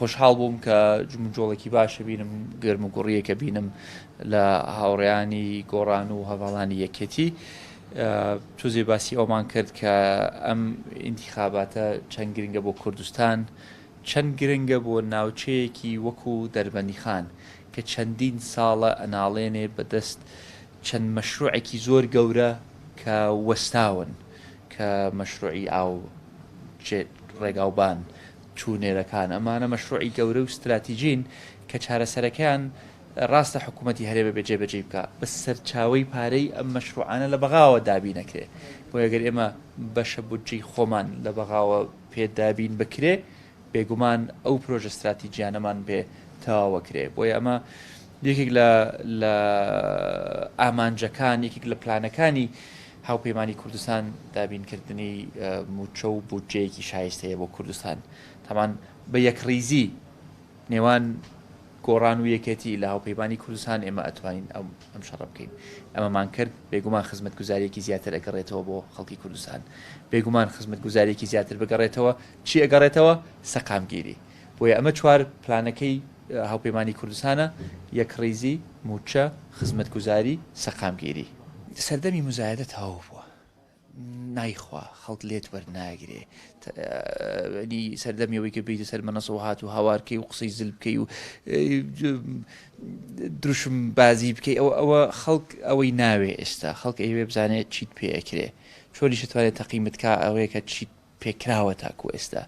خۆشحاڵ بووم کە جمجۆڵێکی باشە بینم گەرم و گوڕیەکە بینم لە هاوڕێیانی گۆڕان و هەواڵانی یەکێتی توزێ باسی ئەومان کرد کە ئەم ئینتیخاباتە چەند گرنگە بۆ کوردستان چەند گرنگە بۆ ناوچەیەکی وەکو دەربەندیخان کە چەندین ساڵە ئەناڵێنێ بەدەست چەند مەشروعێکی زۆر گەورە کە وەستاون کە مەشروعی ئاو ڕێگاوبان چوونێرەکان ئەمانە مەشروعی گەورە و استراتیژین کە چارەسەرەکەیان ڕاستە حکوومەتی هەرێمە بەجێبەجێ بکە بە سەرچاوەی پارەی ئەم مەشروعانە لە بەغاوە دابین نەکرێ بۆ ئەگەر ئێمە بەشە بودجەی خۆمان لە بەغاوە پێدابین بکرێ بێگومان ئەو پرۆژە استراتیژیانەمان بێ تەواوەکرێ بۆیە ئەمە یەکێک لە ئامانجەکان یەکێک لە پلانەکانی هاوپەیمانی کوردستان دابینکردنی موچە و بودجەیەکی شایستەیە بۆ کوردستان تامان بە یەکڕیزی نێوان گۆڕان و یەکێتی لە هاوپەیمانی کوردستان ئێمە ئەتوانین ئەم شەڕە بکەین ئەمەمان کرد بێگومان خزمەتگوزاریەکی زیاتر ئەگەڕێتەوە بۆ خەڵکی کوردستان بێگومان خزمەتگوزاریەکی زیاتر بگەڕێتەوە چی ئەگەڕێتەوە سەقامگیری بۆیە ئەمە چوار پلانەکەی هاوپەیمانی کوردستانە یەکڕیزی موچە خزمەتگوزاری سەقامگیری سەردەمی موزایەدە تەواو بووە نایخوا خەڵک لێت وەرناگرێ سەردەمیەوەی کە بیتە سەر مەنەسەوە هات و هاوارکەی و قسەی زل بکەی و دروشم بازی بکەی ئەوە خەڵک ئەوەی ناوێ ئێستا خەڵک ئەوێ بزانێت چیت پێ ئەکرێ چۆنیش دەتوانێت تەقیمت کا ئەوەیە کە چیت پێکراوە تاکو ئێستا